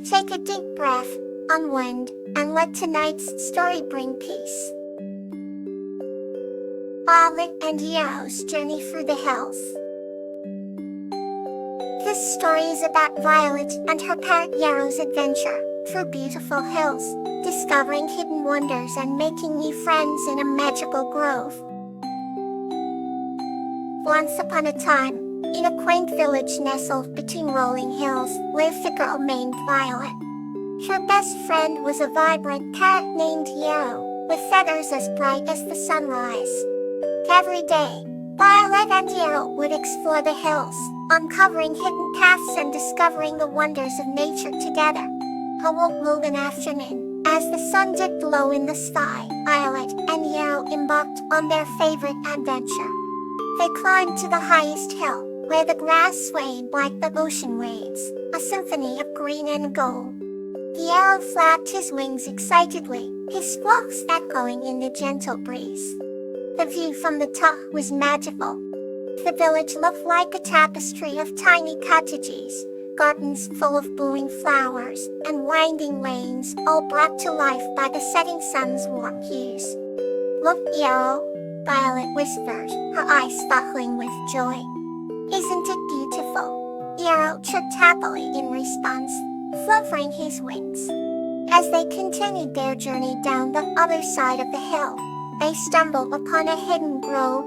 Take a deep breath, unwind, and let tonight's story bring peace. Violet and Yarrow's Journey Through the Hills. This story is about Violet and her parent Yarrow's adventure through beautiful hills, discovering hidden wonders and making new friends in a magical grove. Once upon a time, in a quaint village nestled between rolling hills, lived a girl named Violet. Her best friend was a vibrant parrot named Yarrow, with feathers as bright as the sunrise. Every day, Violet and Yarrow would explore the hills, uncovering hidden paths and discovering the wonders of nature together. A golden afternoon, as the sun dipped low in the sky, Violet and Yarrow embarked on their favorite adventure. They climbed to the highest hill, where the grass swayed like the ocean waves, a symphony of green and gold. Yarrow flapped his wings excitedly, his squawks echoing in the gentle breeze. The view from the top was magical. The village looked like a tapestry of tiny cottages, gardens full of blooming flowers, and winding lanes, all brought to life by the setting sun's warm hues. "Look, Yarrow," Violet whispered, her eyes sparkling with joy. "Isn't it beautiful?" Yarrow chirped happily in response, fluttering his wings. As they continued their journey down the other side of the hill, they stumbled upon a hidden grove.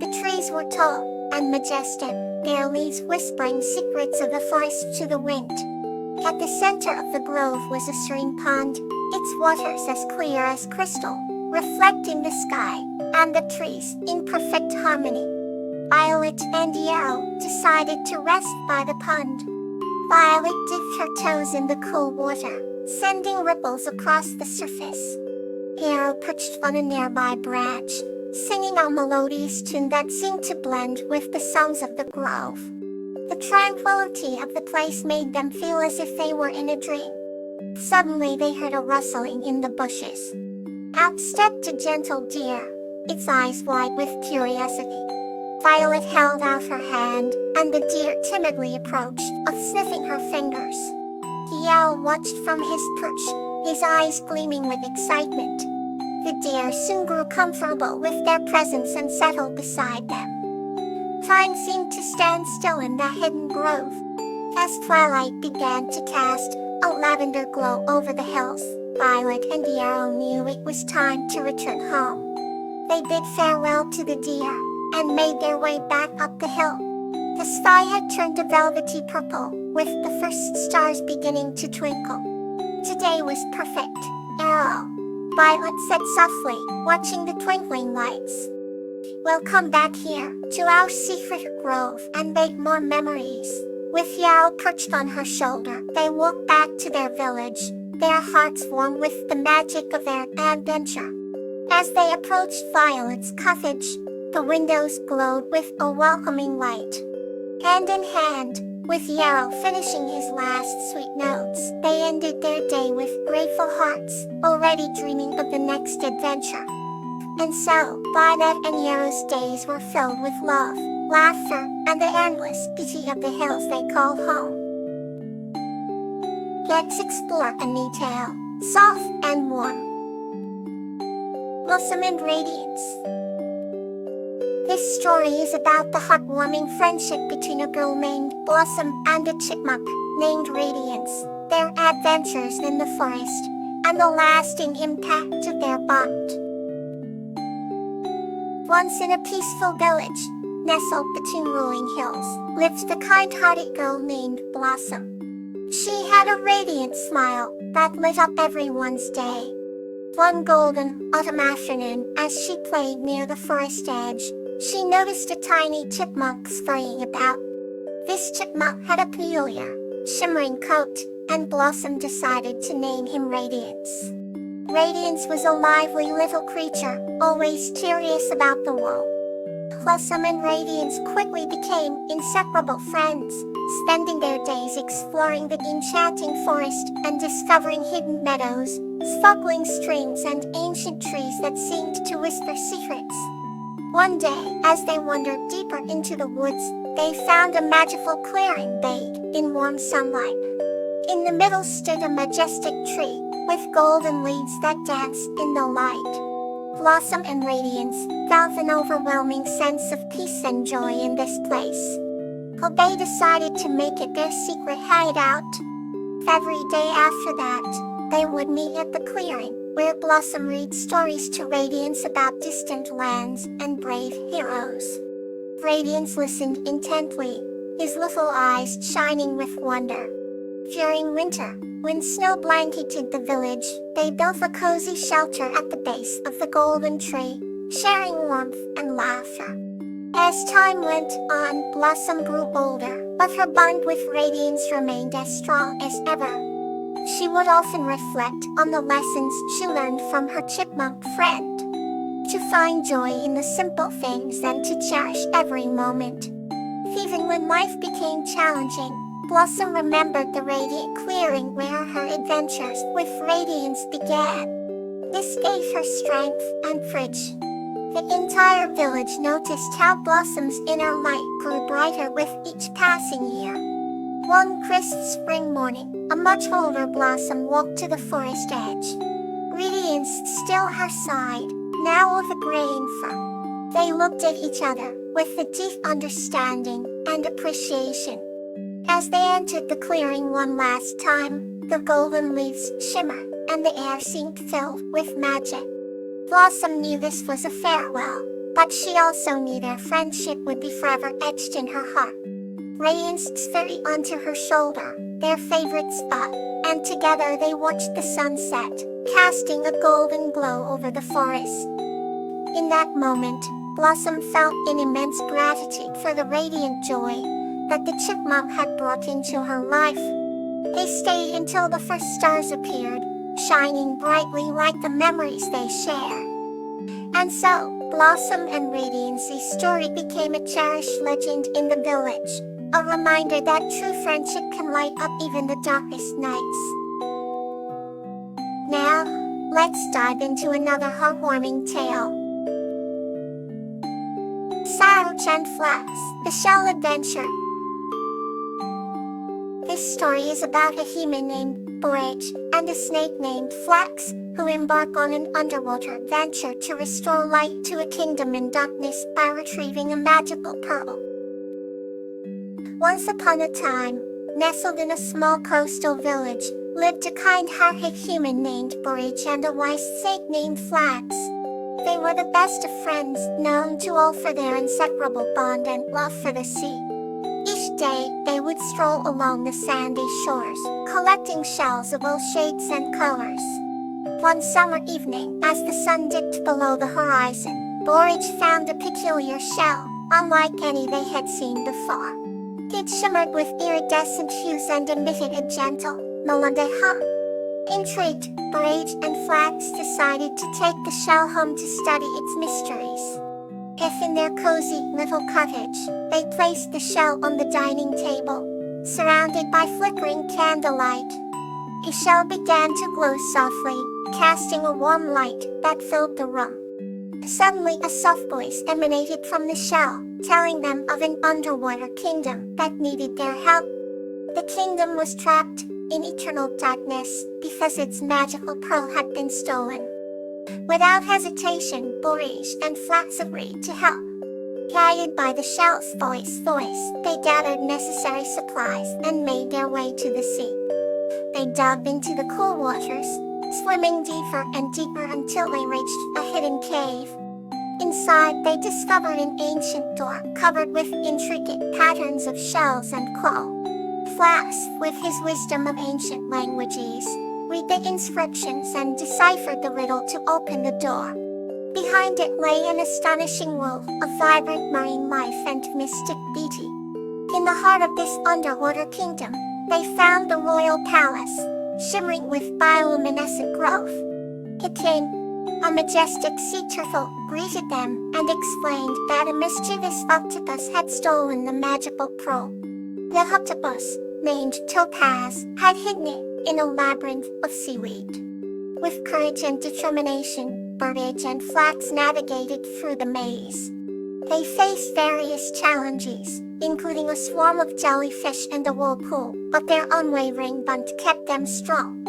The trees were tall and majestic, their leaves whispering secrets of the forest to the wind. At the center of the grove was a serene pond, its waters as clear as crystal, reflecting the sky and the trees in perfect harmony. Violet and Yarrow decided to rest by the pond. Violet dipped her toes in the cool water, sending ripples across the surface. Yarrow perched on a nearby branch, singing a melodious tune that seemed to blend with the sounds of the grove. The tranquility of the place made them feel as if they were in a dream. Suddenly they heard a rustling in the bushes. Out stepped a gentle deer, its eyes wide with curiosity. Violet held out her hand, and the deer timidly approached, sniffing her fingers. Yarrow watched from his perch, his eyes gleaming with excitement. The deer soon grew comfortable with their presence and settled beside them. Time seemed to stand still in the hidden grove. As twilight began to cast a lavender glow over the hills, Violet and Yarrow knew it was time to return home. They bid farewell to the deer and made their way back up the hill. The sky had turned a velvety purple, with the first stars beginning to twinkle. Today was perfect, Yarrow, Violet said softly, watching the twinkling lights. "We'll come back here, to our secret grove, and make more memories." With Yarrow perched on her shoulder, they walked back to their village, their hearts warm with the magic of their adventure. As they approached Violet's cottage, the windows glowed with a welcoming light. Hand in hand, with Yarrow finishing his last sweet notes, they ended their day with grateful hearts, already dreaming of the next adventure. And so, Violet and Yarrow's days were filled with love, laughter, and the endless beauty of the hills they called home. Let's explore a new tale, soft and warm. Blossom and Radiance. This story is about the heartwarming friendship between a girl named Blossom and a chipmunk named Radiance, their adventures in the forest, and the lasting impact of their bond. Once in a peaceful village, nestled between rolling hills, lived the kind-hearted girl named Blossom. She had a radiant smile that lit up everyone's day. One golden autumn afternoon, as she played near the forest edge, she noticed a tiny chipmunk scurrying about. This chipmunk had a peculiar, shimmering coat, and Blossom decided to name him Radiance. Radiance was a lively little creature, always curious about the world. Blossom and Radiance quickly became inseparable friends, spending their days exploring the enchanting forest and discovering hidden meadows, sparkling streams, and ancient trees that seemed to whisper secrets. One day, as they wandered deeper into the woods, they found a magical clearing bathed in warm sunlight. In the middle stood a majestic tree, with golden leaves that danced in the light. Blossom and Radiance felt an overwhelming sense of peace and joy in this place. So they decided to make it their secret hideout. Every day after that, they would meet at the clearing, where Blossom read stories to Radiance about distant lands and brave heroes. Radiance listened intently, his little eyes shining with wonder. During winter, when snow blanketed the village, they built a cozy shelter at the base of the golden tree, sharing warmth and laughter. As time went on, Blossom grew older, but her bond with Radiance remained as strong as ever. She would often reflect on the lessons she learned from her chipmunk friend, to find joy in the simple things and to cherish every moment. Even when life became challenging, Blossom remembered the radiant clearing where her adventures with Radiance began. This gave her strength and courage. The entire village noticed how Blossom's inner light grew brighter with each passing year. One crisp spring morning, a much older Blossom walked to the forest edge. Radiance still her side, now of a graying fur. They looked at each other with a deep understanding and appreciation. As they entered the clearing one last time, the golden leaves shimmered, and the air seemed filled with magic. Blossom knew this was a farewell, but she also knew their friendship would be forever etched in her heart. Radiance flew onto her shoulder, their favorite spot, and together they watched the sunset, casting a golden glow over the forest. In that moment, Blossom felt an immense gratitude for the radiant joy that the chipmunk had brought into her life. They stayed until the first stars appeared, shining brightly like the memories they shared. And so, Blossom and Radiance's story became a cherished legend in the village, a reminder that true friendship can light up even the darkest nights. Now, let's dive into another heartwarming tale. Sarge and Flax, The Shell Adventure. This story is about a human named Borage and a snake named Flax, who embark on an underwater adventure to restore light to a kingdom in darkness by retrieving a magical pearl. Once upon a time, nestled in a small coastal village, lived a kind-hearted human named Borage and a wise snake named Flax. They were the best of friends, known to all for their inseparable bond and love for the sea. Each day, they would stroll along the sandy shores, collecting shells of all shapes and colors. One summer evening, as the sun dipped below the horizon, Borage found a peculiar shell, unlike any they had seen before. It shimmered with iridescent hues and emitted a gentle, melodic hum. Intrigued, Borage and Flax decided to take the shell home to study its mysteries. If in their cozy little cottage, they placed the shell on the dining table, surrounded by flickering candlelight. The shell began to glow softly, casting a warm light that filled the room. Suddenly a soft voice emanated from the shell, telling them of an underwater kingdom that needed their help. The kingdom was trapped in eternal darkness because its magical pearl had been stolen. Without hesitation, Borage and Flax agreed to help. Guided by the shell's voice, they gathered necessary supplies and made their way to the sea. They dug into the cool waters, swimming deeper and deeper until they reached a hidden cave. Inside, they discovered an ancient door covered with intricate patterns of shells and coral. Flax, with his wisdom of ancient languages, read the inscriptions and deciphered the riddle to open the door. Behind it lay an astonishing world of vibrant marine life and mystic beauty. In the heart of this underwater kingdom, they found the royal palace, shimmering with bioluminescent growth. The king, a majestic sea turtle, greeted them and explained that a mischievous octopus had stolen the magical pearl. The octopus, named Topaz, had hidden it in a labyrinth of seaweed. With courage and determination, Borage and Flax navigated through the maze. They faced various challenges, including a swarm of jellyfish and a whirlpool, but their unwavering bond kept them strong.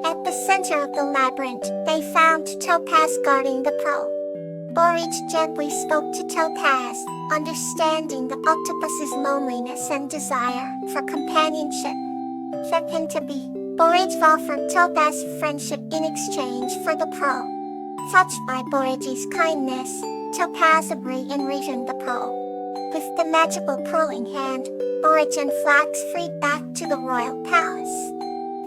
At the center of the labyrinth, they found Topaz guarding the pearl. Borage gently spoke to Topaz, understanding the octopus's loneliness and desire for companionship. Second to be, Borage offered Topaz friendship in exchange for the pearl. Touched by Borage's kindness, Topaz agreed and returned the pearl. With the magical pearl in hand, Borage and Flax freed back to the royal palace.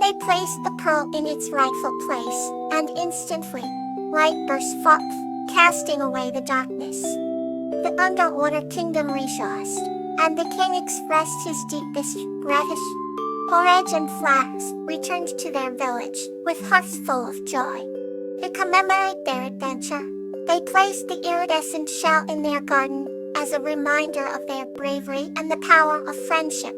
They placed the pearl in its rightful place, and instantly, light burst forth, casting away the darkness. The underwater kingdom rejoiced, and the king expressed his deepest gratitude. Borage and Flax returned to their village with hearts full of joy. To commemorate their adventure, they placed the iridescent shell in their garden as a reminder of their bravery and the power of friendship.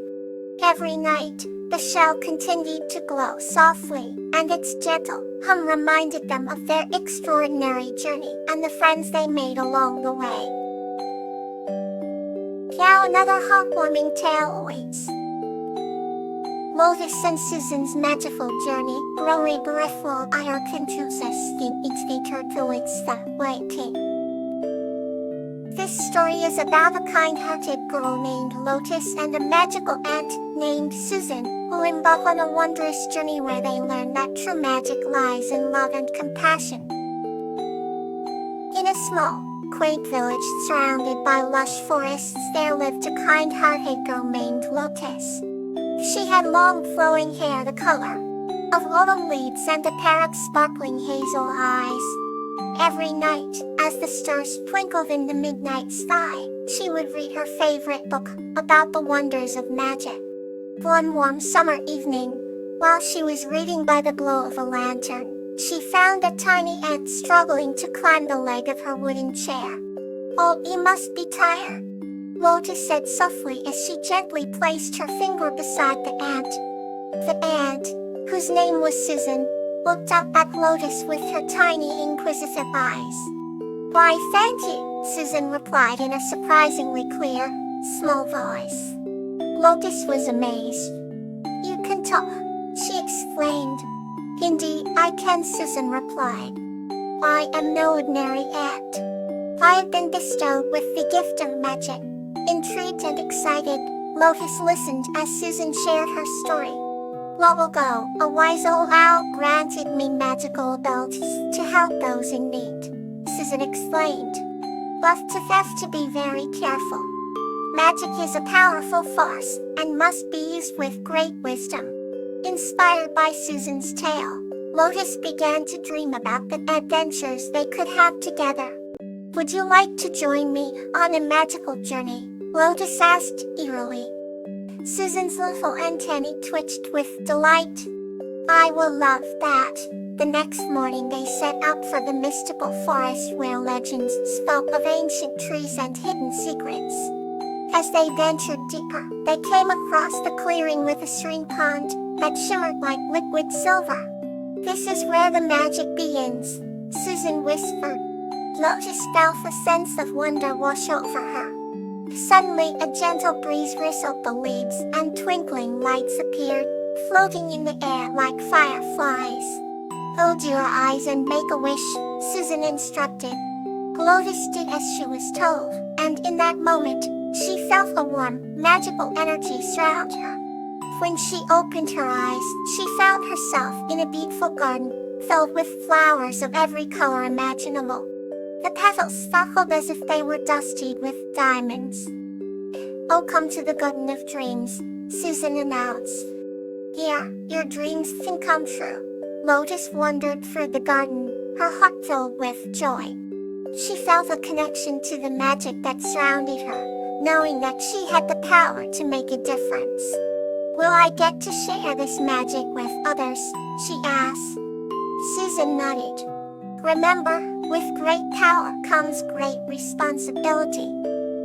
Every night, the shell continued to glow softly, and its gentle hum reminded them of their extraordinary journey and the friends they made along the way. Now another heartwarming tale awaits. Lotus and Susan's magical journey, growing breathful iron confuses in its turtles that waiting. This story is about a kind-hearted girl named Lotus and a magical aunt named Susan, who embark on a wondrous journey where they learn that true magic lies in love and compassion. In a small, quaint village surrounded by lush forests, there lived a kind-hearted girl named Lotus. She had long flowing hair the color of autumn leaves and a pair of sparkling hazel eyes. Every night, as the stars twinkled in the midnight sky, she would read her favorite book about the wonders of magic. One warm summer evening, while she was reading by the glow of a lantern, she found a tiny ant struggling to climb the leg of her wooden chair. "Oh, you must be tired," Lotus said softly as she gently placed her finger beside the ant. The ant, whose name was Susan, looked up at Lotus with her tiny inquisitive eyes. "Why, thank you," Susan replied in a surprisingly clear, small voice. Lotus was amazed. "You can talk," she exclaimed. "Indeed, I can," Susan replied. "I am no ordinary ant. I have been bestowed with the gift of magic." Intrigued and excited, Lotus listened as Susan shared her story. "Long ago, a wise old owl granted me magical abilities to help those in need," Susan explained. "But to have to be very careful. Magic is a powerful force and must be used with great wisdom." Inspired by Susan's tale, Lotus began to dream about the adventures they could have together. "Would you like to join me on a magical journey?" Lotus asked eagerly. Susan's little antennae twitched with delight. "I will love that." The next morning they set out for the mystical forest where legends spoke of ancient trees and hidden secrets. As they ventured deeper, they came across the clearing with a serene pond that shimmered like liquid silver. "This is where the magic begins," Susan whispered. Lotus felt a sense of wonder wash over her. Suddenly, a gentle breeze rustled the leaves and twinkling lights appeared, floating in the air like fireflies. "Close your eyes and make a wish," Susan instructed. Lotus did as she was told, and in that moment, she felt a warm, magical energy surround her. When she opened her eyes, she found herself in a beautiful garden, filled with flowers of every color imaginable. The petals sparkled as if they were dusted with diamonds. "Oh, come to the garden of dreams," Susan announced. "Here, your dreams can come true." Lotus wandered through the garden, her heart filled with joy. She felt a connection to the magic that surrounded her, knowing that she had the power to make a difference. "Will I get to share this magic with others?" she asked. Susan nodded. "Remember, with great power comes great responsibility.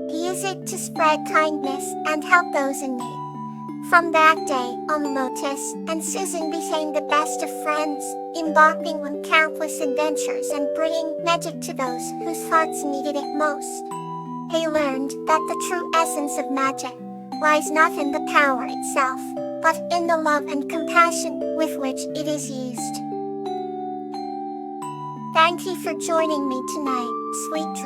Use it to spread kindness and help those in need." From that day on, Lotus and Susan became the best of friends, embarking on countless adventures and bringing magic to those whose hearts needed it most. They learned that the true essence of magic lies not in the power itself, but in the love and compassion with which it is used. Thank you for joining me tonight, sweet